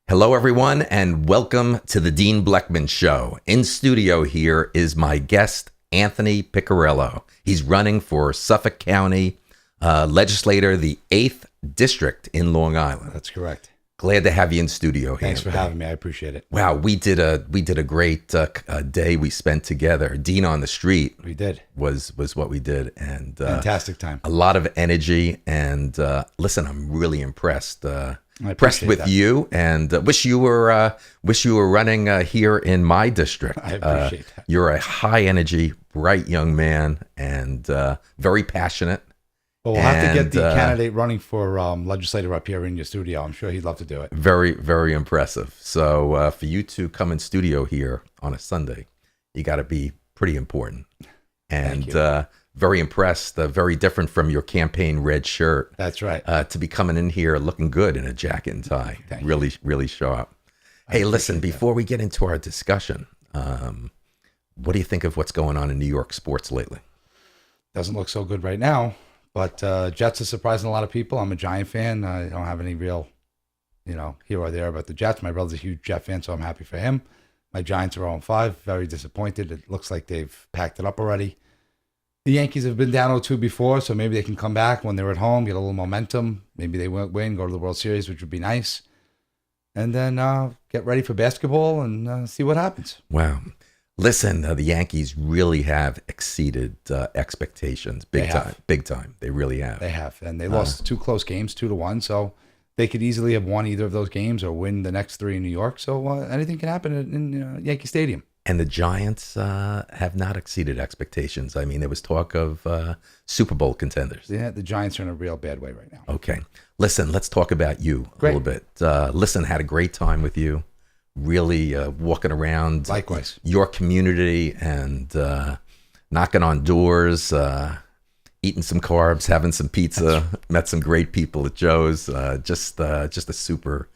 Hello, everyone, and welcome to the Dean Blechman Show. In studio here is my guest, Anthony Piccirillo. He's running for Suffolk County Legislator, the 8th District in Long Island. That's correct. Glad to have you in studio here. Thanks for having me. I appreciate it. Wow, we did a great day we spent together. Dean on the Street. We did. Was what we did, and Fantastic time. a lot of energy. And listen, I'm really impressed. I Impressed appreciate with that. you, and wish you were running here in my district. I appreciate that. You're a high energy, bright young man, and very passionate. Well, we'll have to get the And, candidate running for legislator up here in your studio. I'm sure he'd love to do it. Very, very impressive. So for you to come in studio here on a Sunday, you got to be pretty important. And Thank you. very impressed. Very different from your campaign red shirt. That's right. To be coming in here looking good in a jacket and tie. Thank you. Really, really sharp. Hey, listen, before we get into our discussion, what do you think of what's going on in New York sports lately? Doesn't look so good right now, but Jets are surprising a lot of people. I'm a Giant fan. I don't have any real, here or there about the Jets. My brother's a huge Jet fan, so I'm happy for him. My Giants are 0-5. Very disappointed. It looks like they've packed it up already. The Yankees have been down 0-2 before, so maybe they can come back when they're at home, get a little momentum. Maybe they won't win, go to the World Series, which would be nice. And then get ready for basketball and see what happens. Wow. Listen, the Yankees really have exceeded expectations big time. They really have. They have. And they lost 2 close games, 2-1. So they could easily have won either of those games or win the next 3 in New York. So anything can happen in Yankee Stadium. And the Giants have not exceeded expectations. I mean, there was talk of Super Bowl contenders. Yeah, the Giants are in a real bad way right now. Okay. Listen, let's talk about you a little bit. Listen, had a great time with you. Really walking around Likewise. your community and knocking on doors, eating some carbs, having some pizza, met some great people at Joe's. Just a super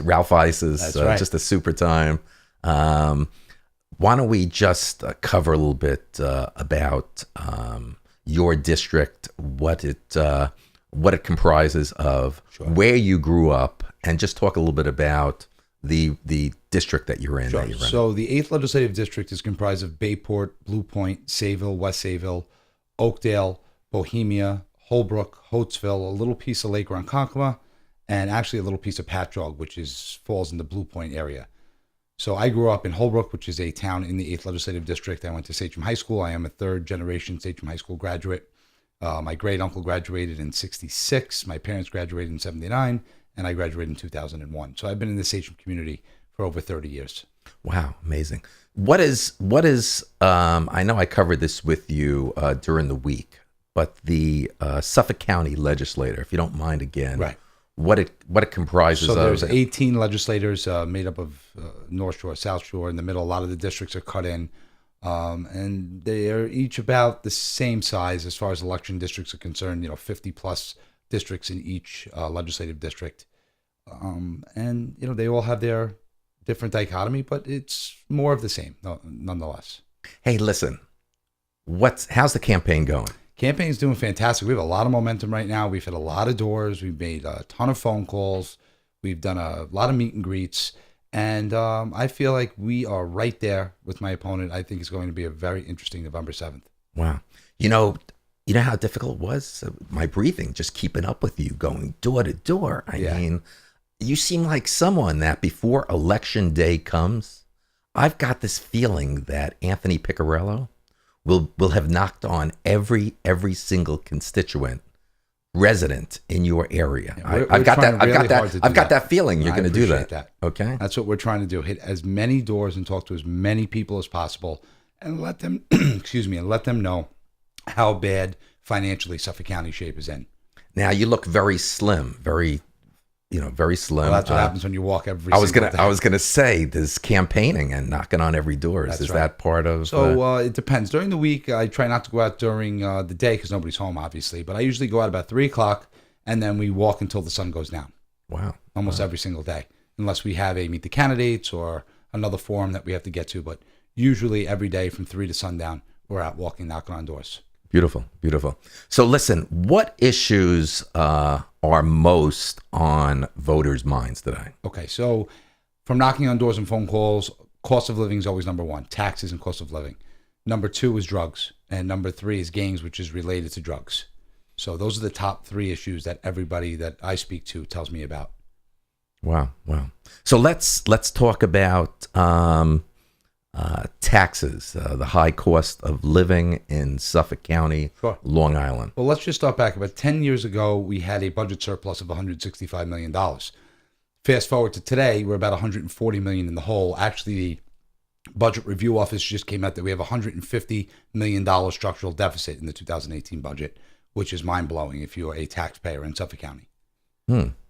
Ralph Ice's. That's right. Just a super time. Why don't we just cover a little bit about your district, what it comprises of, where you grew up, and just talk a little bit about the district that you're in. Sure. That you're in. So the 8th Legislative District is comprised of Bayport, Blue Point, Sayville, West Sayville, Oakdale, Bohemia, Holbrook, Hotesville, a little piece of Lake Ronkonkoma, and actually a little piece of Patchogue, which falls in the Blue Point area. So I grew up in Holbrook, which is a town in the 8th Legislative District. I went to Sachem High School. I am a 3rd-generation Sachem High School graduate. My great uncle graduated in '66. My parents graduated in '79, and I graduated in 2001. So I've been in the Sachem community for over 30 years. Wow, amazing. What is? I know I covered this with you during the week, but the Suffolk County Legislator, if you don't mind, again, Right. What it comprises So of? there's 18 legislators made up of North Shore, South Shore. In the middle, a lot of the districts are cut in. And they are each about the same size as far as election districts are concerned, 50 plus districts in each legislative district. And, they all have their different dichotomy, but it's more of the same nonetheless. Hey, listen, how's the campaign going? Campaign's doing fantastic. We have a lot of momentum right now. We've hit a lot of doors. We've made a ton of phone calls. We've done a lot of meet and greets. And I feel like we are right there with my opponent. I think it's going to be a very interesting November 7th. Wow. You know how difficult it was? My breathing, just keeping up with you, going door to door. I mean, you seem like someone that before election day comes, I've got this feeling that Anthony Piccirillo will have knocked on every single constituent resident in your area. I've got that feeling you're going to do that. Okay. That's what we're trying to do. Hit as many doors and talk to as many people as possible and let them, and let them know how bad financially Suffolk County shape is in. Now you look very slim, very slim. Well, that's what happens when you walk every I was single day. I was gonna say there's campaigning and knocking on every door. Is That's right. that part of? So it depends. During the week, I try not to go out during the day because nobody's home, obviously. But I usually go out about 3:00, and then we walk until the sun goes down. Wow. Almost every single day, unless we have a meet the candidates or another forum that we have to get to. But usually every day from 3 to sundown, we're out walking, knocking on doors. Beautiful, beautiful. So listen, what issues are most on voters' minds today? Okay, so from knocking on doors and phone calls, cost of living is always number one, taxes and cost of living. Number two is drugs. And number three is gangs, which is related to drugs. So those are the top three issues that everybody that I speak to tells me about. Wow. So let's talk about taxes, the high cost of living in Suffolk County, Sure. Long Island. Well, let's just start back. About 10 years ago, we had a budget surplus of $165 million. Fast forward to today, we're about $140 million in the hole. Actually, the Budget Review Office just came out that we have $150 million structural deficit in the 2018 budget, which is mind-blowing if you're a taxpayer in Suffolk County.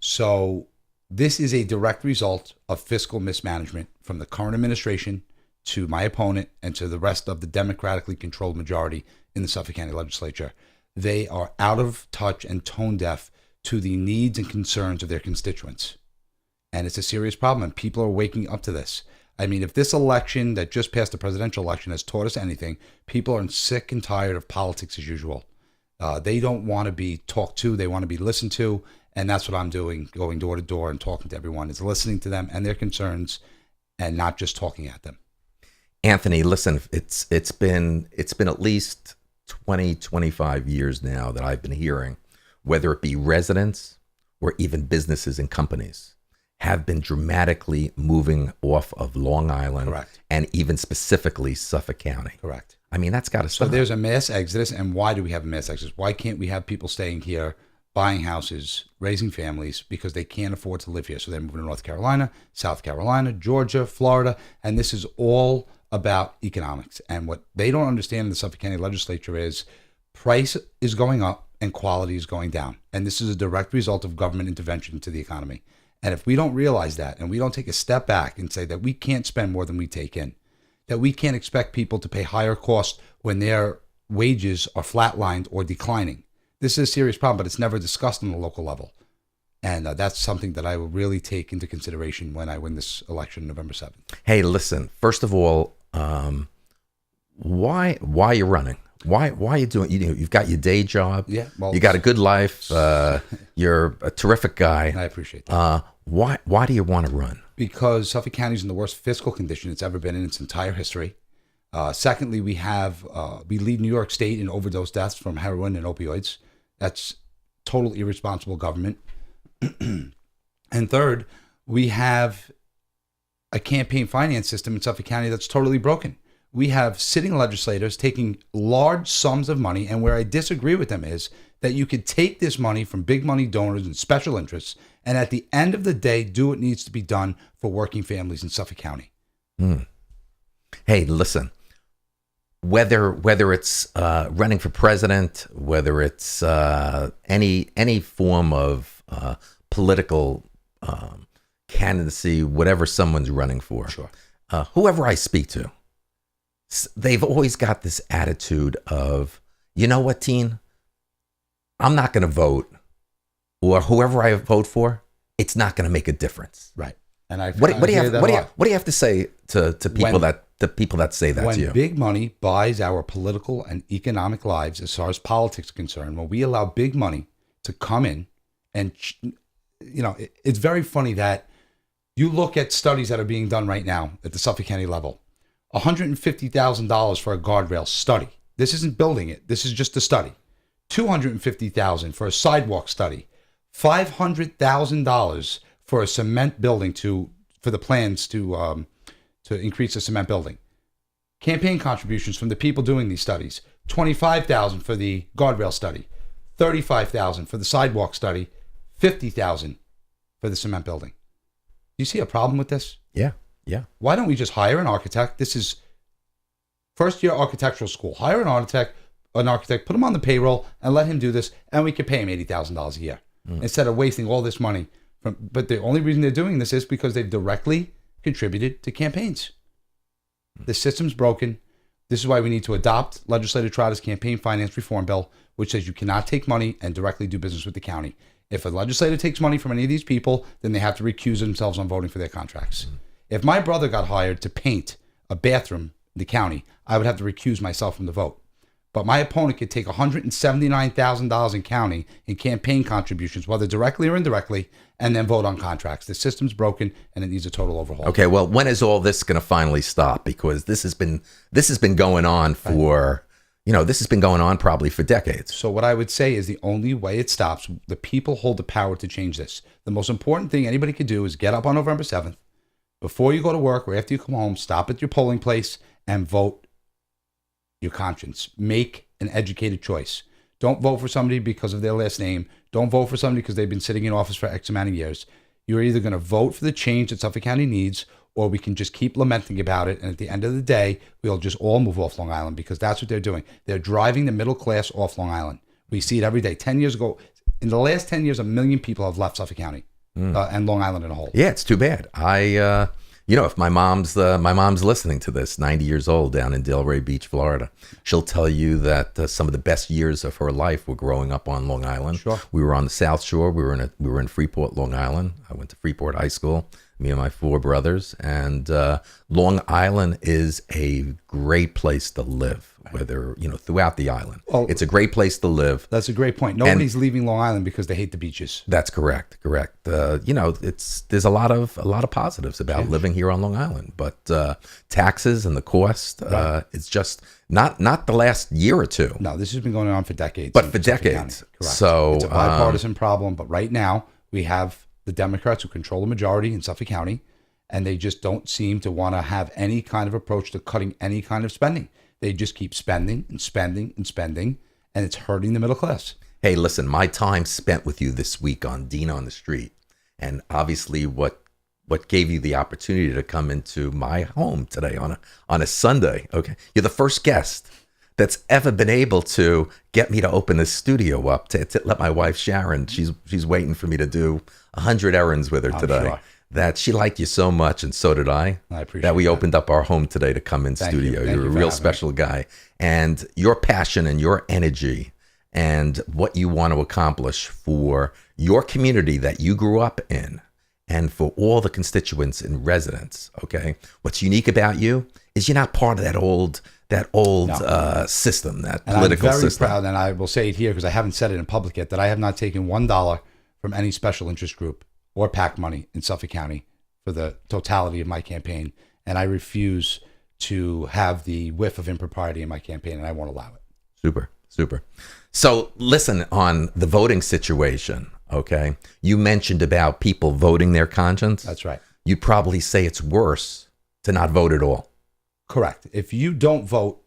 So this is a direct result of fiscal mismanagement from the current administration to my opponent and to the rest of the democratically controlled majority in the Suffolk County Legislature. They are out of touch and tone deaf to the needs and concerns of their constituents. And it's a serious problem, and people are waking up to this. I mean, if this election that just passed, the presidential election, has taught us anything, people are sick and tired of politics as usual. They don't want to be talked to. They want to be listened to. And that's what I'm doing, going door to door and talking to everyone, is listening to them and their concerns and not just talking at them. Anthony, listen, it's been at least 25 years now that I've been hearing, whether it be residents or even businesses and companies, have been dramatically moving off of Long Island. Correct. And even specifically Suffolk County. Correct. I mean, that's got to stop. So there's a mass exodus. And why do we have a mass exodus? Why can't we have people staying here, buying houses, raising families, because they can't afford to live here? So they're moving to North Carolina, South Carolina, Georgia, Florida. And this is all about economics. And what they don't understand in the Suffolk County Legislature is price is going up and quality is going down. And this is a direct result of government intervention into the economy. And if we don't realize that, and we don't take a step back and say that we can't spend more than we take in, that we can't expect people to pay higher costs when their wages are flatlined or declining. This is a serious problem, but it's never discussed on the local level. And that's something that I will really take into consideration when I win this election November 7th. Hey, listen, first of all, why are you running? Why are you doing? You've got your day job. Yeah, well, you got a good life. You're a terrific guy. I appreciate that. Why do you want to run? Because Suffolk County is in the worst fiscal condition it's ever been in its entire history. Secondly, we lead New York State in overdose deaths from heroin and opioids. That's total irresponsible government. And third, we have a campaign finance system in Suffolk County that's totally broken. We have sitting legislators taking large sums of money, and where I disagree with them is that you could take this money from big money donors and special interests, and at the end of the day, do what needs to be done for working families in Suffolk County. Hey, listen, whether it's running for president, whether it's any form of political candidacy, whatever someone's running for, Sure. Whoever I speak to, they've always got this attitude of, you know what, Teen? I'm not going to vote, or whoever I vote for, it's not going to make a difference. Right. And What do you have to say to people that say that to you? When big money buys our political and economic lives, as far as politics is concerned, when we allow big money to come in, and it's very funny that you look at studies that are being done right now at the Suffolk County level. $150,000 for a guardrail study. This isn't building it. This is just a study. $250,000 for a sidewalk study. $500,000 for a cement building for the plans to increase the cement building. Campaign contributions from the people doing these studies. $25,000 for the guardrail study. $35,000 for the sidewalk study. $50,000 for the cement building. Do you see a problem with this? Yeah. Why don't we just hire an architect? This is first year architectural school. Hire an architect, put him on the payroll and let him do this, and we could pay him $80,000 a year instead of wasting all this money. But the only reason they're doing this is because they've directly contributed to campaigns. The system's broken. This is why we need to adopt Legislator Trotta's campaign finance reform bill, which says you cannot take money and directly do business with the county. If a legislator takes money from any of these people, then they have to recuse themselves on voting for their contracts. If my brother got hired to paint a bathroom in the county, I would have to recuse myself from the vote. But my opponent could take $179,000 in county in campaign contributions, whether directly or indirectly, and then vote on contracts. The system's broken and it needs a total overhaul. Okay, well, when is all this going to finally stop? Because this has been going on for, this has been going on probably for decades. So what I would say is the only way it stops, the people hold the power to change this. The most important thing anybody could do is get up on November 7th, before you go to work or after you come home, stop at your polling place and vote your conscience. Make an educated choice. Don't vote for somebody because of their last name. Don't vote for somebody because they've been sitting in office for X amount of years. You're either going to vote for the change that Suffolk County needs, or we can just keep lamenting about it. And at the end of the day, we'll just all move off Long Island, because that's what they're doing. They're driving the middle class off Long Island. We see it every day. 10 years ago, in the last 10 years, 1 million people have left Suffolk County and Long Island in a whole. Yeah, it's too bad. If my mom's listening to this, 90 years old, down in Delray Beach, Florida, she'll tell you that some of the best years of her life were growing up on Long Island. Sure. We were on the South Shore. We were in Freeport, Long Island. I went to Freeport High School, me and my 4 brothers. And Long Island is a great place to live, whether, throughout the island. Well, it's a great place to live. That's a great point. Nobody's leaving Long Island because they hate the beaches. That's correct. There's a lot of positives about living here on Long Island, but taxes and the cost, it's just not the last year or two. No, this has been going on for decades. But for decades. Correct. So it's a bipartisan problem, but right now we have the Democrats who control the majority in Suffolk County, and they just don't seem to want to have any kind of approach to cutting any kind of spending. They just keep spending and spending and spending, and it's hurting the middle class. Hey, listen, my time spent with you this week on Dean on the Street, and obviously what gave you the opportunity to come into my home today on a Sunday. Okay, you're the first guest that's ever been able to get me to open this studio up to let my wife Sharon. She's waiting for me to do 100 errands with her today. Sure. That she liked you so much, and so did I. I appreciate that we that. opened up our home today to come in studio. You're a real special guy, and your passion and your energy and what you want to accomplish for your community that you grew up in, and for all the constituents and residents. Okay, what's unique about you is you're not part of that old system, that political system. I'm very proud, and I will say it here because I haven't said it in public yet, that I have not taken $1 from any special interest group or PAC money in Suffolk County for the totality of my campaign, and I refuse to have the whiff of impropriety in my campaign, and I won't allow it. Super. So listen, on the voting situation, okay, you mentioned about people voting their conscience. That's right. You'd probably say it's worse to not vote at all. Correct. If you don't vote,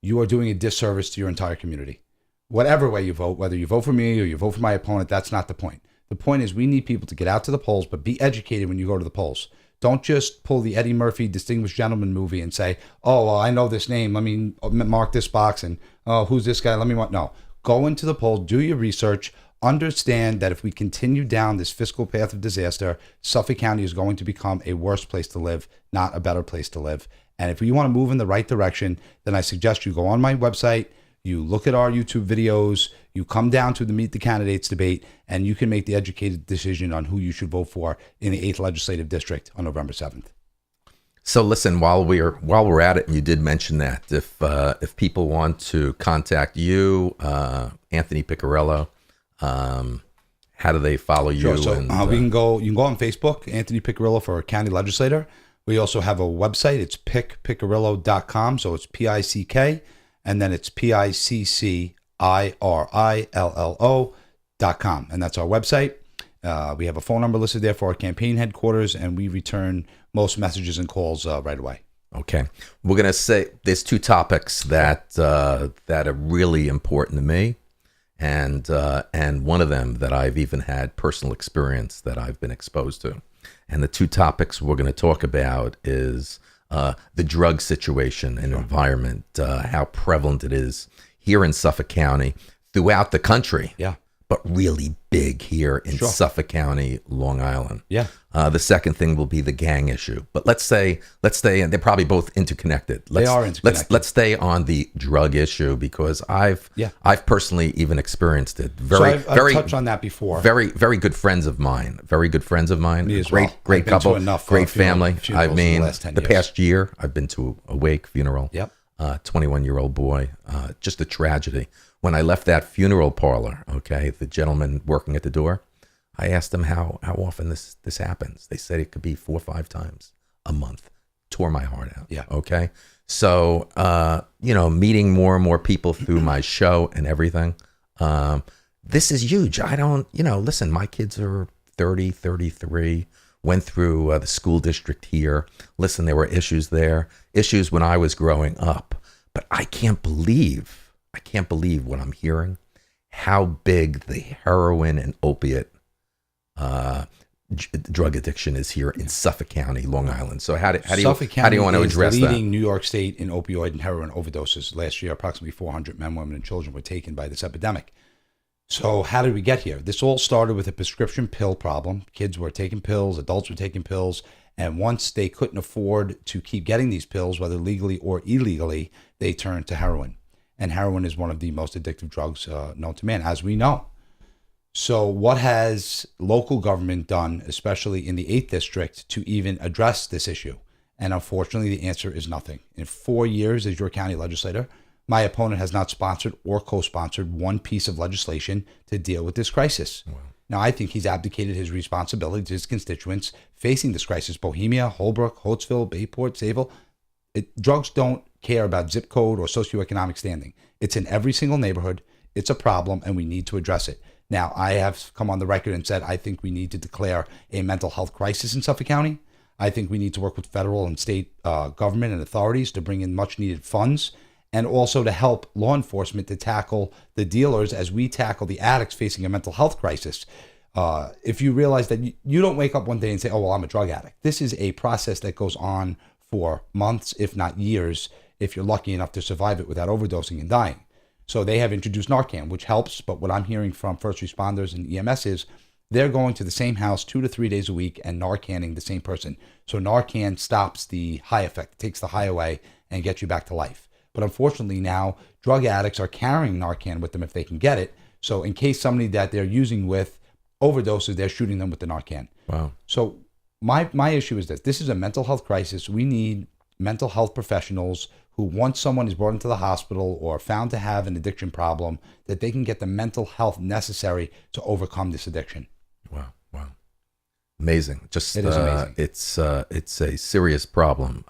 you are doing a disservice to your entire community. Whatever way you vote, whether you vote for me or you vote for my opponent, that's not the point. The point is we need people to get out to the polls, but be educated when you go to the polls. Don't just pull the Eddie Murphy Distinguished Gentleman movie and say, oh, well, I know this name. Let me mark this box. And, oh, who's this guy? No. Go into the poll, do your research, understand that if we continue down this fiscal path of disaster, Suffolk County is going to become a worse place to live, not a better place to live. And if you want to move in the right direction, then I suggest you go on my website, you look at our YouTube videos, you come down to the Meet the Candidates debate, and you can make the educated decision on who you should vote for in the 8th Legislative District on November 7th. So listen, while we're at it, and you did mention that, if people want to contact you, Anthony Piccirillo, how do they follow you? Sure. So you can go on Facebook, Anthony Piccirillo for County Legislator. We also have a website. It's piccirillo.com. So it's PICK, and then it's PICCIRILLO.com. And that's our website. We have a phone number listed there for our campaign headquarters, and we return most messages and calls right away. Okay. We're going to say there's 2 topics that are really important to me. And one of them that I've even had personal experience that I've been exposed to. And the 2 topics we're going to talk about is the drug situation and environment, how prevalent it is here in Suffolk County, throughout the country. Yeah. But really big here in Suffolk County, Long Island. Yeah. The second thing will be the gang issue. But let's stay, and they're probably both interconnected. They are interconnected. Let's stay on the drug issue, because I've personally even experienced it. I've touched on that before. Very, very good friends of mine. Me as well. Great couple, great family. I mean, the past year, I've been to a wake funeral. Yep. 21-year-old boy. Just a tragedy. When I left that funeral parlor, okay, the gentleman working at the door, I asked them how often this happens. They said it could be 4 or 5 times a month. Tore my heart out. Yeah. Okay. So, meeting more and more people through my show and everything. This is huge. I don't, listen, my kids are 30, 33, went through the school district here. Listen, there were issues there, issues when I was growing up. But I can't believe what I'm hearing, how big the heroin and opiate drug addiction is here in Suffolk County, Long Island. So how do you want to address leading that? Leading New York State in opioid and heroin overdoses. Last year, approximately 400 men, women, and children were taken by this epidemic. So how did we get here? This all started with a prescription pill problem. Kids were taking pills, adults were taking pills, and once they couldn't afford to keep getting these pills, whether legally or illegally, they turned to heroin. And heroin is one of the most addictive drugs known to man, as we know. So what has local government done, especially in the 8th District, to even address this issue? And unfortunately, the answer is nothing. In 4 years as your county legislator, my opponent has not sponsored or co-sponsored one piece of legislation to deal with this crisis. Wow. Now, I think he's abdicated his responsibility to his constituents facing this crisis. Bohemia, Holbrook, Holtzville, Bayport, Sayville. Drugs don't care about zip code or socioeconomic standing. It's in every single neighborhood. It's a problem, and we need to address it. Now, I have come on the record and said I think we need to declare a mental health crisis in Suffolk County. I think we need to work with federal and state government and authorities to bring in much needed funds, and also to help law enforcement to tackle the dealers as we tackle the addicts facing a mental health crisis. If you realize that you don't wake up one day and say, oh, well, I'm a drug addict. This is a process that goes on for months, if not years, if you're lucky enough to survive it without overdosing and dying. So they have introduced Narcan, which helps. But what I'm hearing from first responders and EMS is they're going to the same house 2 to 3 days a week and Narcaning the same person. So Narcan stops the high effect, takes the high away, and gets you back to life. But unfortunately now, drug addicts are carrying Narcan with them if they can get it. So in case somebody that they're using with overdoses, they're shooting them with the Narcan. Wow. So my issue is this. This is a mental health crisis. We need mental health professionals who, once someone is brought into the hospital or found to have an addiction problem, that they can get the mental health necessary to overcome this addiction. Wow. Amazing. It is amazing. It's a serious problem.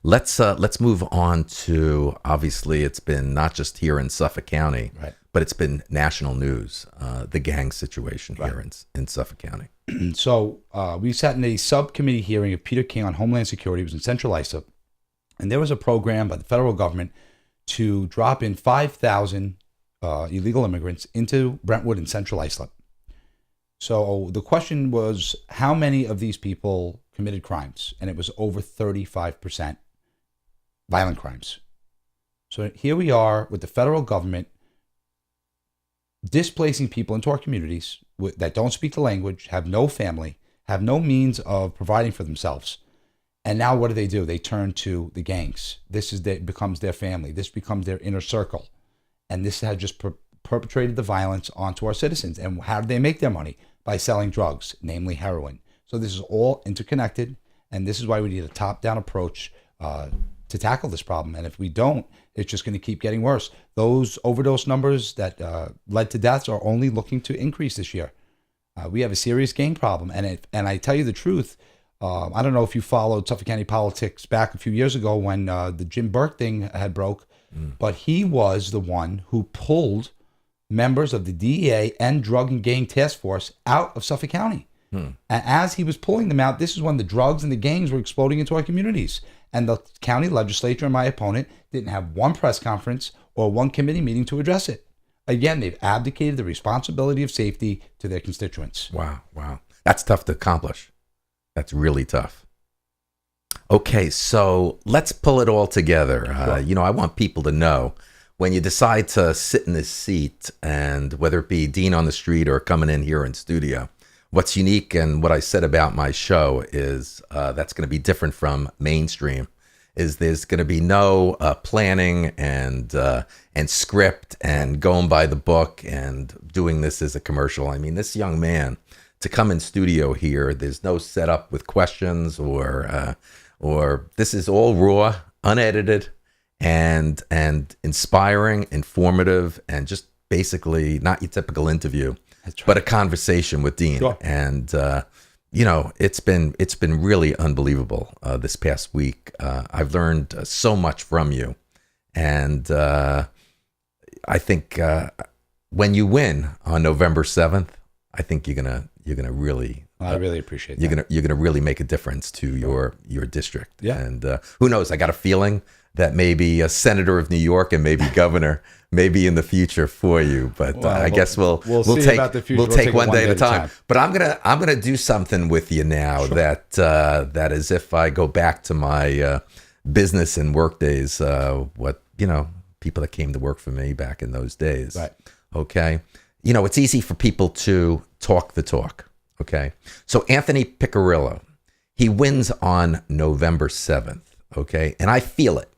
Let's move on to, obviously, it's been not just here in Suffolk County, right, but it's been national news, the gang situation here in Suffolk County. So we sat in a subcommittee hearing of Peter King on Homeland Security. It was in Central Islip. And there was a program by the federal government to drop in 5,000 illegal immigrants into Brentwood and Central Islip. So the question was, how many of these people committed crimes? And it was over 35% violent crimes. So here we are with the federal government displacing people into our communities that don't speak the language, have no family, have no means of providing for themselves. And now what do? They turn to the gangs. Becomes their family. This becomes their inner circle. And this has just perpetrated the violence onto our citizens. And how do they make their money? By selling drugs, namely heroin. So this is all interconnected. And this is why we need a top-down approach to tackle this problem. And if we don't, it's just going to keep getting worse. Those overdose numbers that led to deaths are only looking to increase this year. We have a serious gang problem. And I tell you the truth, I don't know if you followed Suffolk County politics back a few years ago when the Jim Burke thing had broke, but he was the one who pulled members of the DEA and Drug and Gang Task Force out of Suffolk County. And as he was pulling them out, this is when the drugs and the gangs were exploding into our communities. And the county legislature and my opponent didn't have one press conference or one committee meeting to address it. Again, they've abdicated the responsibility of safety to their constituents. Wow. That's tough to accomplish. That's really tough. Okay, so let's pull it all together. Sure. I want people to know, when you decide to sit in this seat, and whether it be Dean on the street or coming in here in studio, what's unique and what I said about my show is that's going to be different from mainstream, is there's going to be no planning and script and going by the book and doing this as a commercial. I mean, this young man, to come in studio here, there's no setup with questions or this is all raw, unedited, and inspiring, informative, and just basically not your typical interview, That's right. but a conversation with Dean. Sure. And it's been really unbelievable this past week. I've learned so much from you, and I think when you win on November 7th, I think you're gonna really. I really appreciate that. You're gonna really make a difference to your district. Yeah. And who knows? I got a feeling that maybe a senator of New York and maybe governor, maybe in the future for you. But I guess we'll see take about the future. we'll take one day at a time. But I'm gonna do something with you now that is, if I go back to my business and work days, what people that came to work for me back in those days. Right. Okay. It's easy for people to talk the talk. Okay. So Anthony Piccirillo, he wins on November 7th. Okay. And I feel it.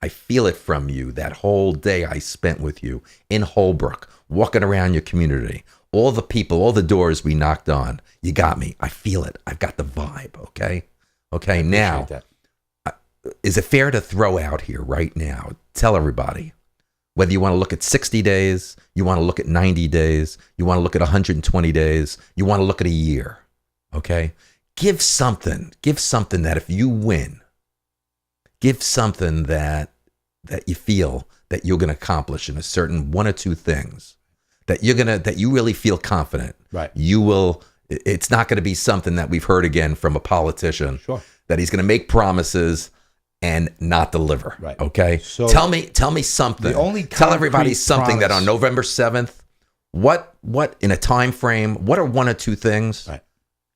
I feel it from you. That whole day I spent with you in Holbrook, walking around your community, all the people, all the doors we knocked on. You got me. I feel it. I've got the vibe. Okay. Okay. Now, is it fair to throw out here right now? Tell everybody, whether you want to look at 60 days, you want to look at 90 days, you want to look at 120 days, you want to look at a year, okay? Give something that if you win, give something that you feel that you're going to accomplish in a certain one or two things, that you really feel confident. Right. You will. It's not going to be something that we've heard again from a politician. Sure. That he's going to make promises and not deliver. Right. Okay. So tell me something. Tell everybody something that on November 7th, what in a time frame, what are one or two things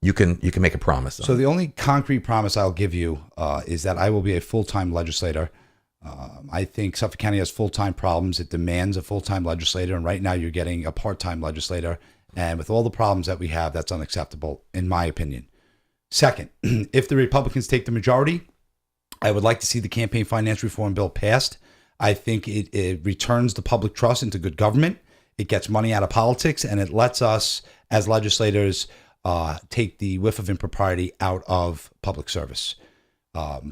you can make a promise on? So the only concrete promise I'll give you is that I will be a full-time legislator. I think Suffolk County has full-time problems. It demands a full-time legislator, and right now you're getting a part-time legislator. And with all the problems that we have, that's unacceptable, in my opinion. Second, if the Republicans take the majority, I would like to see the campaign finance reform bill passed. I think it returns the public trust into good government. It gets money out of politics, and it lets us as legislators take the whiff of impropriety out of public service.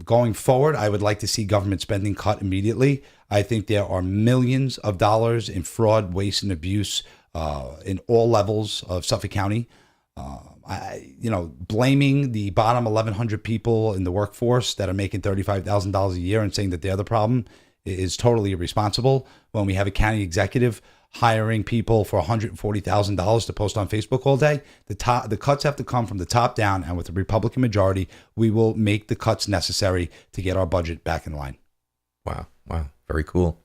Going forward, I would like to see government spending cut immediately. I think there are millions of dollars in fraud, waste, and abuse in all levels of Suffolk County. Blaming the bottom 1,100 people in the workforce that are making $35,000 a year and saying that they're the problem is totally irresponsible. When we have a county executive hiring people for $140,000 to post on Facebook all day, the cuts have to come from the top down. And with the Republican majority, we will make the cuts necessary to get our budget back in line. Wow. Very cool.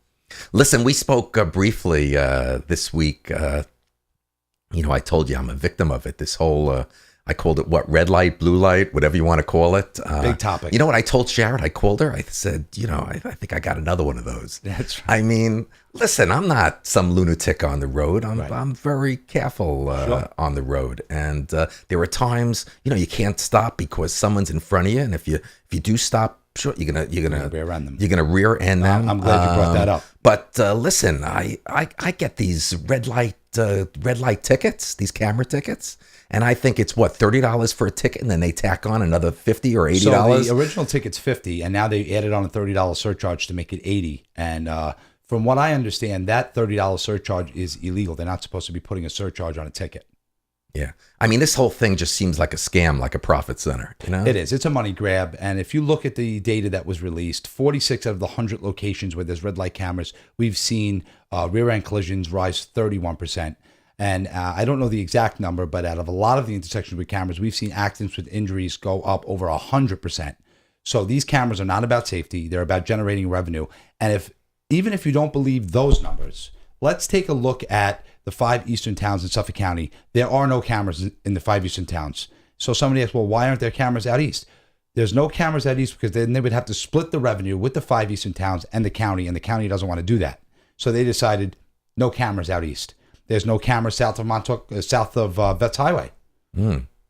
Listen, we spoke briefly this week. I told you I'm a victim of it. This whole, I called it red light, blue light, whatever you want to call it. Big topic. You know what I told Sharon? I called her. I said, I think I got another one of those. That's right. I mean, listen, I'm not some lunatic on the road. I'm very careful on the road. And there are times, you can't stop because someone's in front of you. And if you do stop, sure, you're gonna rear end them. You're gonna rear end them. I'm glad you brought that up. But listen, I get these red light tickets, these camera tickets, and I think it's $30 for a ticket, and then they tack on another $50 or $80. So the original ticket's $50, and now they added on a $30 surcharge to make it $80. And from what I understand, that $30 surcharge is illegal. They're not supposed to be putting a surcharge on a ticket. Yeah. I mean, this whole thing just seems like a scam, like a profit center, It is. It's a money grab. And if you look at the data that was released, 46 out of the 100 locations where there's red light cameras, we've seen rear end collisions rise 31%. And I don't know the exact number, but out of a lot of the intersections with cameras, we've seen accidents with injuries go up over 100%. So these cameras are not about safety. They're about generating revenue. And even if you don't believe those numbers, let's take a look at the 5 eastern towns in Suffolk County. There are no cameras in the 5 eastern towns. So somebody asks, well, why aren't there cameras out east? There's no cameras out east because then they would have to split the revenue with the 5 eastern towns and the county doesn't want to do that. So they decided no cameras out east. There's no cameras south of Vets Highway.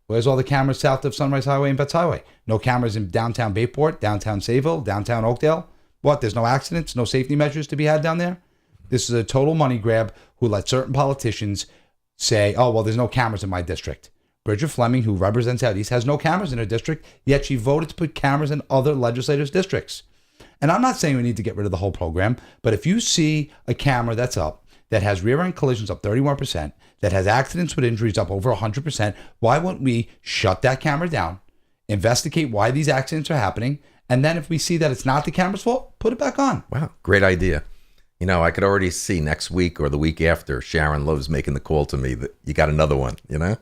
Where's all the cameras south of Sunrise Highway and Vets Highway? No cameras in downtown Bayport, downtown Sayville, downtown Oakdale. What? There's no accidents, no safety measures to be had down there? This is a total money grab who let certain politicians say, oh, well, there's no cameras in my district. Bridget Fleming, who represents out east, has no cameras in her district, yet she voted to put cameras in other legislators' districts. And I'm not saying we need to get rid of the whole program, but if you see a camera that's up, that has rear end collisions up 31%, that has accidents with injuries up over 100%, why wouldn't we shut that camera down, investigate why these accidents are happening, and then if we see that it's not the camera's fault, put it back on. Wow, great idea. You know, I could already see next week or the week after Sharon Love's making the call to me that you got another one, you know?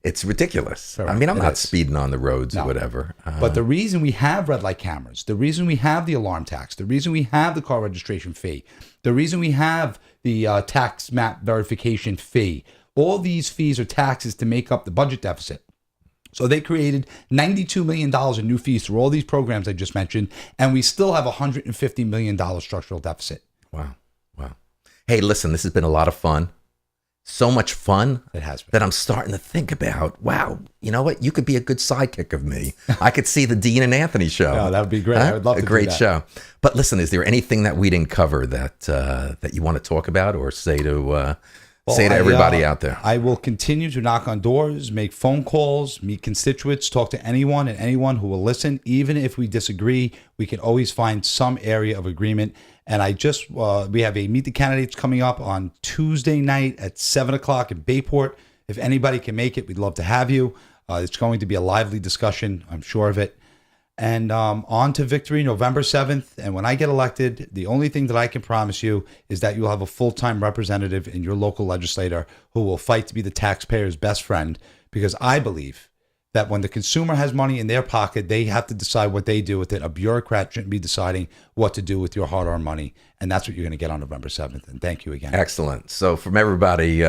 It's ridiculous. Correct. I mean, I'm It not is. speeding on the roads or whatever. But the reason we have red light cameras, the reason we have the alarm tax, the reason we have the car registration fee, the reason we have the tax map verification fee, all these fees are taxes to make up the budget deficit. So they created $92 million in new fees through all these programs I just mentioned, and we still have a $150 million structural deficit. Wow. Wow. Hey, listen, this has been a lot of fun. So much fun It has been. that I'm starting to think about, wow, you know what? You could be a good sidekick of me. I could see the Dean and Anthony show. Oh, that would be great. I would love to A great do that. show. But listen, is there anything that we didn't cover that that you want to talk about or say to everybody out there? I will continue to knock on doors, make phone calls, meet constituents, talk to anyone and anyone who will listen. Even if we disagree, we can always find some area of agreement. And I just, we have a Meet the Candidates coming up on Tuesday night at 7 o'clock in Bayport. If anybody can make it, we'd love to have you. It's going to be a lively discussion, I'm sure of it. And on to victory, November 7th. And when I get elected, the only thing that I can promise you is that you'll have a full-time representative in your local legislator who will fight to be the taxpayer's best friend. Because I believe that when the consumer has money in their pocket, they have to decide what they do with it. A bureaucrat shouldn't be deciding what to do with your hard-earned money. And that's what you're going to get on November 7th. And thank you again. Excellent. So from everybody,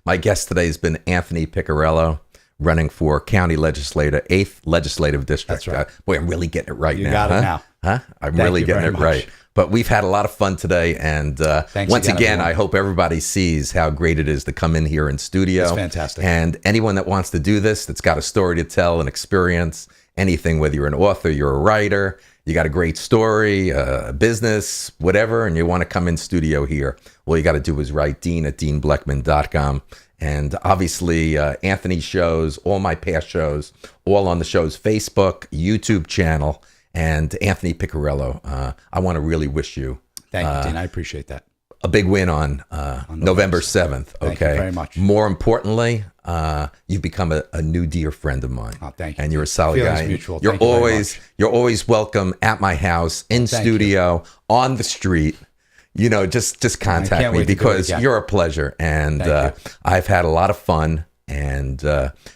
my guest today has been Anthony Piccirillo, running for County Legislator, 8th Legislative District. That's right. Boy, I'm really getting it right now. You got it now. Huh? I'm Thank really you getting very it much. right. But we've had a lot of fun today. And Thanks once again, again, everyone. I hope everybody sees how great it is to come in here in studio. It's fantastic. And anyone that wants to do this, that's got a story to tell, an experience, anything, whether you're an author, you're a writer, you got a great story, a business, whatever, and you want to come in studio here, all you got to do is write Dean at deanblechman.com. And obviously, Anthony's shows, all my past shows, all on the show's Facebook, YouTube channel, and Anthony Piccirillo. I want to really wish you Thank you, Dean. I appreciate that. a big win on November 7th. Okay. Thank you very much. More importantly, you've become a new dear friend of mine. Oh, thank you. And you're a solid Feelings guy. mutual. You're Thank you very always much. you're always welcome at my house, in Thank studio, on the street. You know, just contact can't me wait to do it because again. you're a pleasure, and Thank I've had a lot of fun. And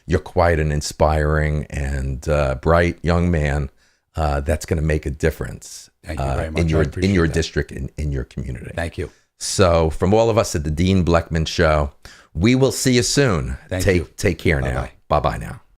you're quite an inspiring and bright young man that's going to make a difference Thank you very much. in I your appreciate that. district, in your community. Thank you. So, from all of us at the Dean Blechman Show, we will see you soon. Thank you. Take care now. Bye-bye. Bye-bye now.